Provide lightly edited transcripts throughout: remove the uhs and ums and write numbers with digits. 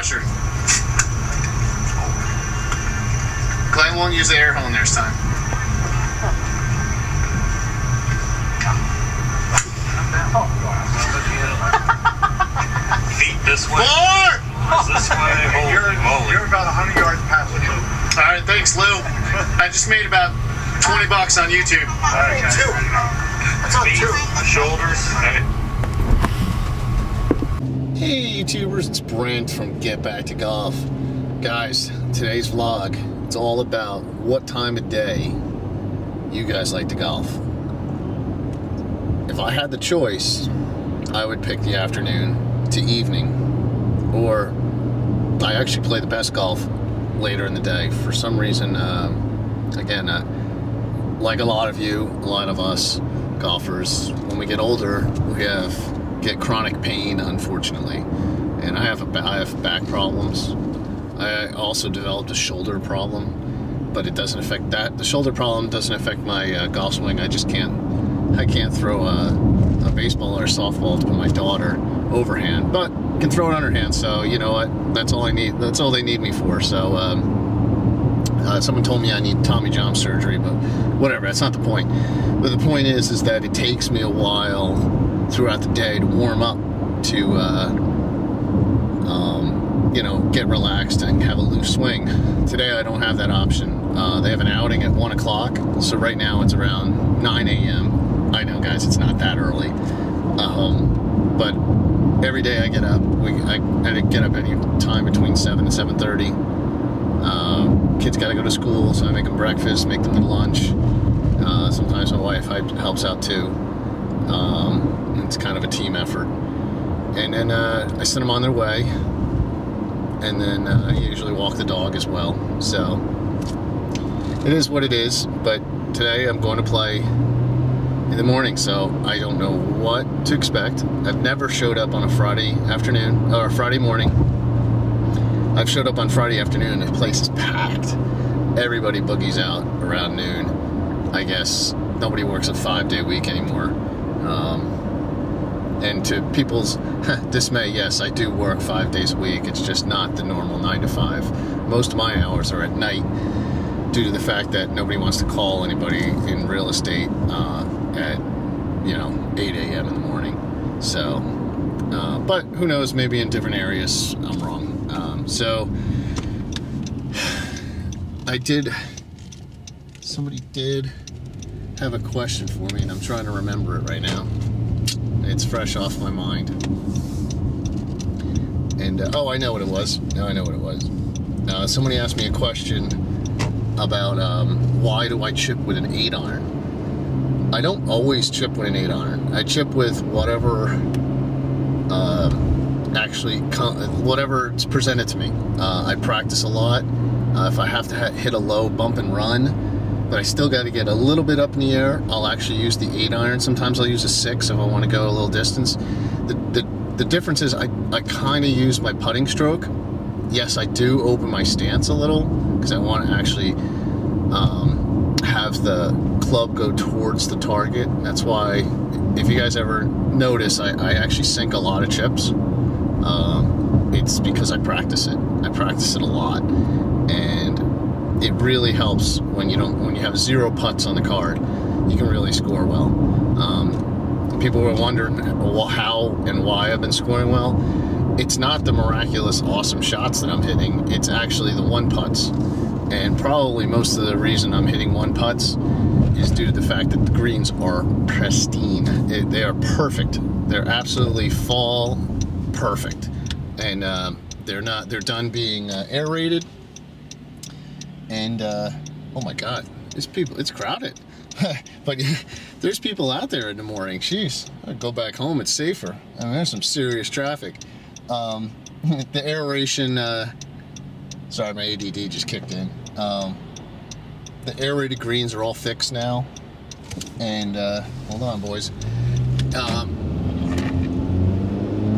pressure. Glenn won't use the air horn this time. Feet this way. This way. You're about 100 yards past the loop. All right, thanks, Lou. I just made about $20 on YouTube. All right, two. That's on two. Shoulders. Hey YouTubers, it's Brent from Get Back to Golf. Guys, today's vlog, it's all about what time of day you guys like to golf. If I had the choice, I would pick the afternoon to evening, or I actually play the best golf later in the day. For some reason, again, like a lot of you, a lot of us golfers, when we get older, we get chronic pain, unfortunately, and I have back problems. I also developed a shoulder problem, but it doesn't affect that. The shoulder problem doesn't affect my golf swing. I can't throw a baseball or a softball to my daughter overhand, but can throw it underhand. So you know what? That's all I need. That's all they need me for. So someone told me I need Tommy John surgery, but whatever. That's not the point. But the point is that it takes me a while throughout the day to warm up, to you know, get relaxed and have a loose swing. Today I don't have that option. They have an outing at 1 o'clock, so right now it's around 9 a.m. I know, guys, it's not that early, but every day I get up. I get up any time between 7 and 7:30. Kids got to go to school, so I make them breakfast, make them lunch. Sometimes my wife helps out too. It's kind of a team effort. And then I send them on their way, and then I usually walk the dog as well. So it is what it is, but today I'm going to play in the morning, so I don't know what to expect. I've never showed up on a Friday afternoon, or Friday morning. I've showed up on Friday afternoon, and the place is packed. Everybody boogies out around noon. I guess nobody works a 5-day week anymore. And to people's dismay, yes, I do work 5 days a week. It's just not the normal 9 to 5. Most of my hours are at night, due to the fact that nobody wants to call anybody in real estate at, you know, 8 a.m. in the morning. So, but who knows, maybe in different areas I'm wrong. So, somebody did have a question for me, and I'm trying to remember it right now. It's fresh off my mind. And, oh, I know what it was. Now I know what it was. Somebody asked me a question about why do I chip with an 8-iron. I don't always chip with an 8-iron. I chip with whatever whatever's presented to me. I practice a lot. If I have to hit a low bump and run, but I still got to get a little bit up in the air, I'll actually use the 8-iron. Sometimes I'll use a 6 if I want to go a little distance. The difference is I kind of use my putting stroke. Yes, I do open my stance a little, because I want to actually have the club go towards the target. That's why, if you guys ever notice, I actually sink a lot of chips. It's because I practice it. I practice it a lot, and it really helps when you have 0 putts on the card. You can really score well. People were wondering how and why I've been scoring well. It's not the miraculous awesome shots that I'm hitting. It's actually the 1-putts, and probably most of the reason I'm hitting 1-putts is due to the fact that the greens are pristine. They are perfect. They're absolutely fall perfect, and they're done being aerated. And oh my God, it's crowded. But there's people out there in the morning. Jeez, I'd go back home. It's safer. I mean, there's some serious traffic. The aeration. Sorry, my ADD just kicked in. The aerated greens are all fixed now. And hold on, boys.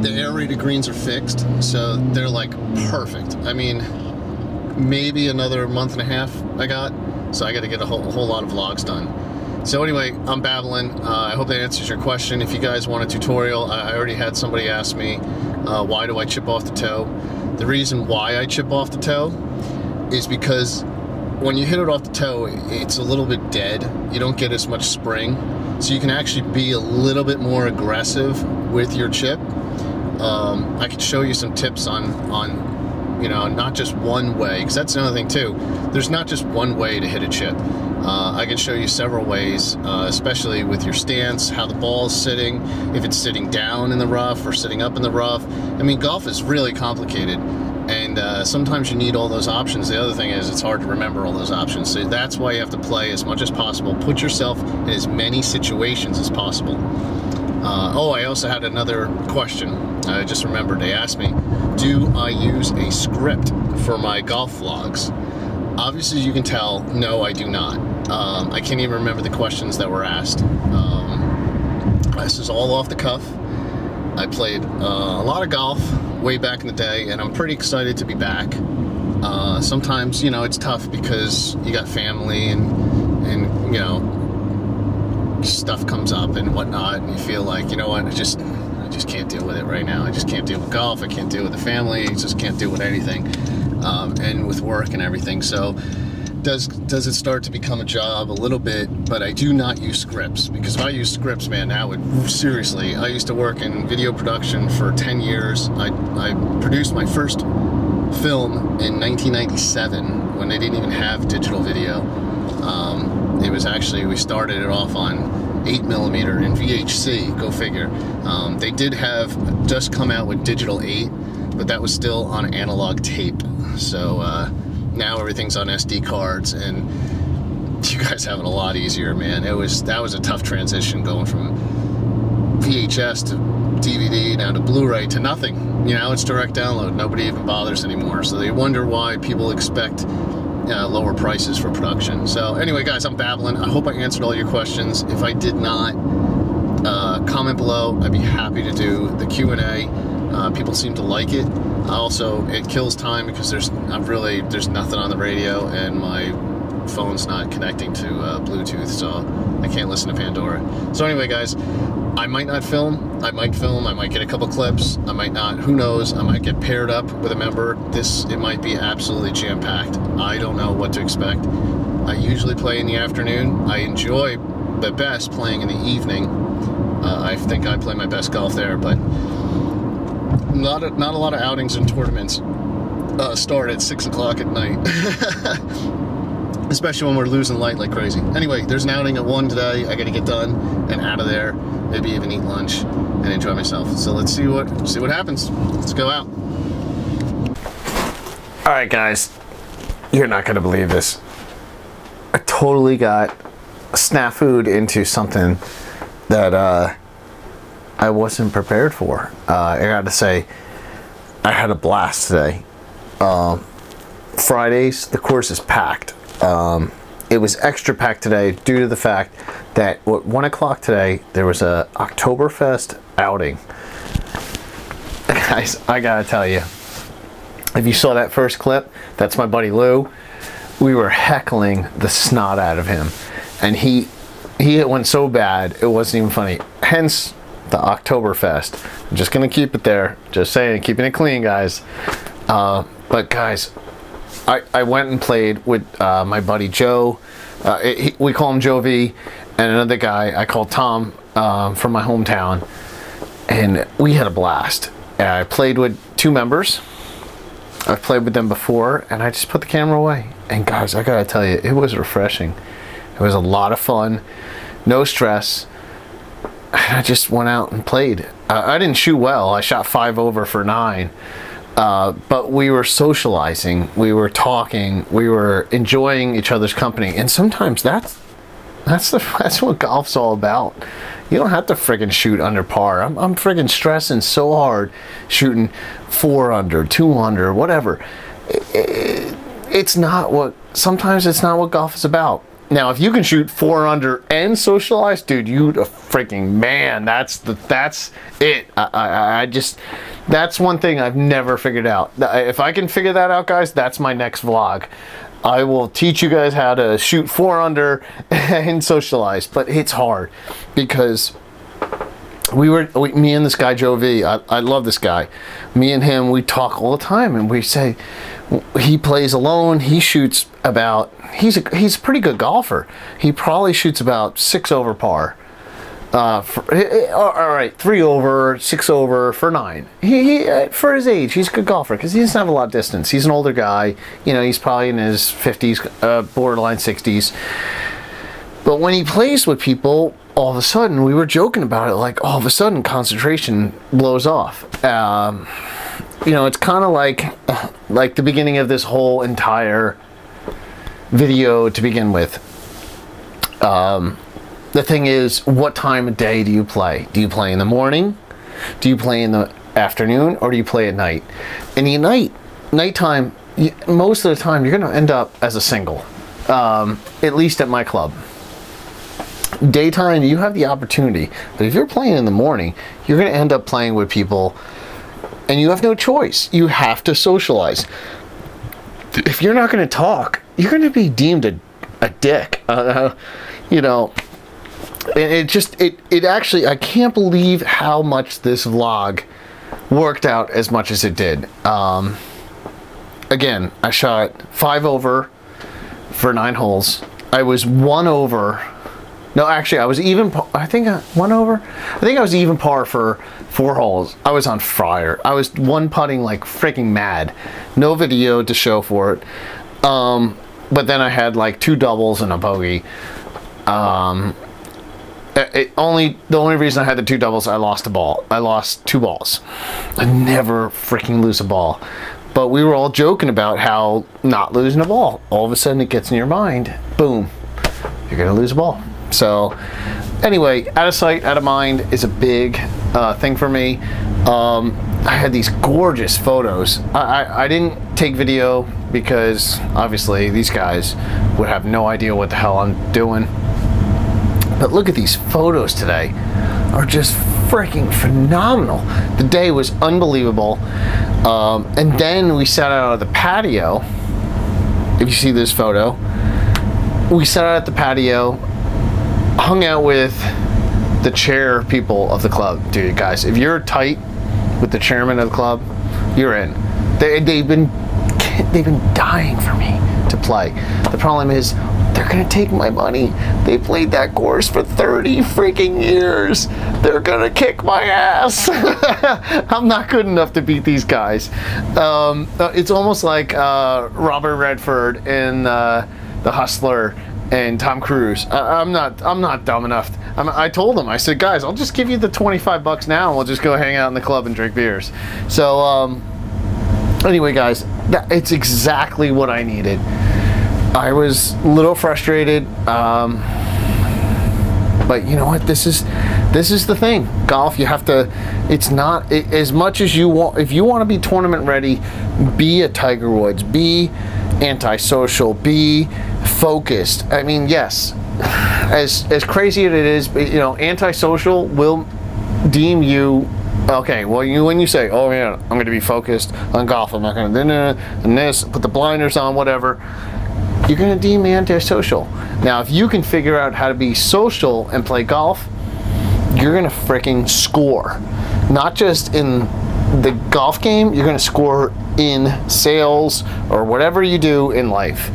The aerated greens are fixed, so they're like perfect. I mean, maybe another month and a half I got, so I got to get a whole lot of vlogs done. So anyway, I'm babbling. I hope that answers your question. If you guys want a tutorial, I already had somebody ask me, why do I chip off the toe? The reason why I chip off the toe is because when you hit it off the toe, it's a little bit dead. You don't get as much spring. So you can actually be a little bit more aggressive with your chip. I could show you some tips on you know, not just one way, because that's another thing too. There's not just one way to hit a chip. I can show you several ways, especially with your stance, how the ball's sitting, if it's sitting down in the rough or sitting up in the rough. I mean, golf is really complicated, and sometimes you need all those options. The other thing is it's hard to remember all those options, so that's why you have to play as much as possible. Put yourself in as many situations as possible. Oh, I also had another question. I just remembered. They asked me, do I use a script for my golf vlogs? Obviously, you can tell, no, I do not. I can't even remember the questions that were asked. This is all off the cuff. I played a lot of golf way back in the day, and I'm pretty excited to be back. Sometimes, you know, it's tough because you got family and you know, stuff comes up and whatnot, and you feel like, you know what, I just can't deal with it right now. I just can't deal with golf. I can't deal with the family. I just can't deal with anything, and with work and everything. So does it start to become a job a little bit? But I do not use scripts, because if I use scripts, man, that would, seriously, I used to work in video production for 10 years. I produced my first film in 1997 when they didn't even have digital video. It was actually, we started it off on 8mm in VHC, go figure. They did have just come out with digital 8, but that was still on analog tape. So now everything's on SD cards, and you guys have it a lot easier, man. That was a tough transition, going from VHS to DVD, now to Blu-ray, to nothing. You know, it's direct download. Nobody even bothers anymore. So they wonder why people expect lower prices for production. So anyway, guys, I'm babbling. I hope I answered all your questions. If I did not, comment below. I'd be happy to do the Q&A. People seem to like it. Also, it kills time because there's nothing on the radio, and my phone's not connecting to Bluetooth, so I can't listen to Pandora. So anyway, guys, I might not film. I might film. I might get a couple clips. I might not. Who knows? I might get paired up with a member. It might be absolutely jam-packed. I don't know what to expect. I usually play in the afternoon. I enjoy the best playing in the evening. I think I play my best golf there, but not a lot of outings and tournaments start at 6 o'clock at night. Especially when we're losing light like crazy. Anyway, there's an outing at 1 today. I gotta get done and out of there. Maybe even eat lunch and enjoy myself. So let's see what happens. Let's go out. All right, guys, you're not gonna believe this. I totally got snafu'd into something that I wasn't prepared for. I gotta say, I had a blast today. Fridays, the course is packed. It was extra packed today due to the fact that at 1 o'clock today there was a Oktoberfest outing. Guys, I gotta tell you, if you saw that first clip, that's my buddy Lou. We were heckling the snot out of him, and he went so bad it wasn't even funny. Hence the Oktoberfest. I'm just gonna keep it there. Just saying, keeping it clean, guys. But guys, I went and played with my buddy Joe. We call him Joe V, and another guy I call Tom from my hometown, and we had a blast. I played with 2 members. I've played with them before, and I just put the camera away. And guys, I gotta tell you, it was refreshing. It was a lot of fun, no stress. I just went out and played. I didn't shoot well. I shot 5 over for 9. But we were socializing, we were talking, we were enjoying each other's company, and sometimes that's what golf's all about. You don't have to friggin' shoot under par. I'm friggin' stressing so hard shooting 4 under, 2 under, whatever. Sometimes it's not what golf is about. Now, if you can shoot 4 under and socialize, dude, you a freaking man. That's it. That's one thing I've never figured out. If I can figure that out, guys, that's my next vlog. I will teach you guys how to shoot 4 under and socialize. But it's hard because me and this guy Joe V, I love this guy. Me and him, we talk all the time, and we say he plays alone. He shoots about, he's a pretty good golfer. He probably shoots about 6 over par. All right, 3 over, 6 over for 9. He for his age, he's a good golfer because he doesn't have a lot of distance. He's an older guy. You know, he's probably in his 50s, borderline 60s. But when he plays with people, all of a sudden, we were joking about it, like all of a sudden concentration blows off. You know, it's kind of like the beginning of this whole entire video to begin with. The thing is, what time of day do you play? Do you play in the morning? Do you play in the afternoon? Or do you play at night? And the nighttime, most of the time, you're going to end up as a single. At least at my club. Daytime, you have the opportunity. But if you're playing in the morning, you're going to end up playing with people. And you have no choice. You have to socialize. If you're not going to talk, you're going to be deemed a dick. You know... It actually, I can't believe how much this vlog worked out as much as it did. Again, I shot 5 over for 9 holes. I was 1 over. No, actually, I was even. I think 1 over. I think I was even par for 4 holes. I was on fire. I was 1-putting like freaking mad. No video to show for it. But then I had like 2 doubles and a bogey. The only reason I had the 2 doubles, I lost a ball. I lost 2 balls. I never freaking lose a ball. But we were all joking about how not losing a ball, all of a sudden it gets in your mind, boom, you're gonna lose a ball. So anyway, out of sight, out of mind is a big thing for me. I had these gorgeous photos. I didn't take video because obviously these guys would have no idea what the hell I'm doing. But look at these photos today, are just freaking phenomenal. The day was unbelievable. And then we sat out on the patio. If you see this photo, we sat out at the patio, hung out with the chair people of the club. Dude, guys, if you're tight with the chairman of the club, you're in. They've been dying for me to play. The problem is, they're gonna take my money. They played that course for 30 freaking years. They're gonna kick my ass. I'm not good enough to beat these guys. It's almost like Robert Redford in The Hustler and Tom Cruise. I'm not dumb enough. I told them, I said, guys, I'll just give you the 25 bucks now and we'll just go hang out in the club and drink beers. So anyway, guys, it's exactly what I needed. I was a little frustrated, but you know what? This is the thing. Golf, you have to. It's not as much as you want. If you want to be tournament ready, be a Tiger Woods. Be antisocial. Be focused. I mean, yes, as crazy as it is, you know, antisocial will deem you. Okay, well, when you say, oh yeah, I'm going to be focused on golf. I'm not going to and this. Put the blinders on, whatever. You're going to deem me antisocial. Now, if you can figure out how to be social and play golf, you're going to freaking score. Not just in the golf game, you're going to score in sales or whatever you do in life.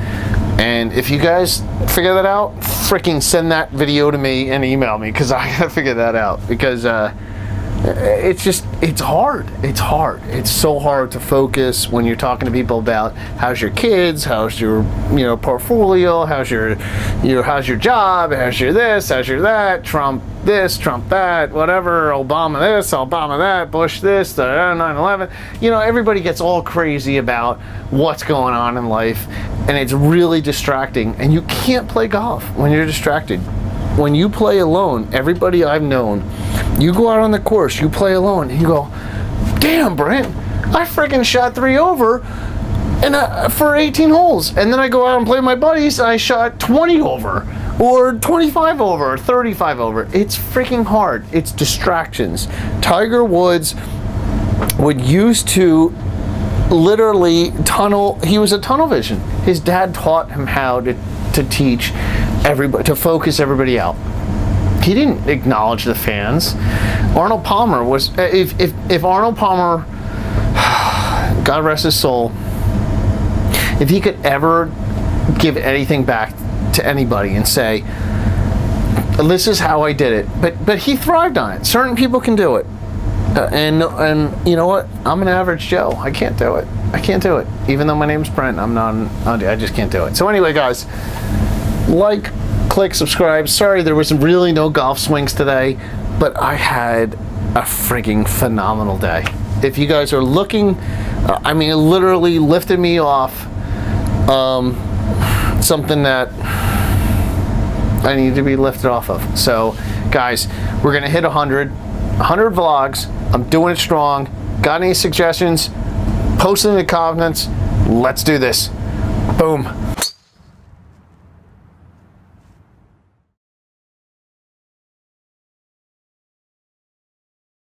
And if you guys figure that out, freaking send that video to me and email me, because I got to figure that out. Because it's hard. It's hard. It's so hard to focus when you're talking to people about how's your kids, how's your portfolio, how's your job, how's your this, how's your that, Trump this, Trump that, whatever, Obama this, Obama that, Bush this, 9/11. You know, everybody gets all crazy about what's going on in life, and it's really distracting. And you can't play golf when you're distracted. When you play alone, everybody I've known, you go out on the course, you play alone, and you go, damn, Brent, I freaking shot 3 over and for 18 holes. And then I go out and play with my buddies, and I shot 20 over, or 25 over, or 35 over. It's freaking hard. It's distractions. Tiger Woods would used to literally tunnel. He was a tunnel vision. His dad taught him how to teach everybody, to focus everybody out. He didn't acknowledge the fans Arnold Palmer was, if Arnold Palmer, God rest his soul, if he could ever give anything back to anybody and say, this is how I did it, but he thrived on it. Certain people can do it, and you know what? I'm an average Joe. I can't do it. I can't do it. Even though my name's Brent, I just can't do it. So anyway, guys, like, click, subscribe. Sorry there was really no golf swings today, but I had a freaking phenomenal day. If you guys are looking, I mean, it literally lifted me off something that I need to be lifted off of. So guys, we're gonna hit 100 vlogs. I'm doing it strong. Got any suggestions? Post in the comments. Let's do this. Boom.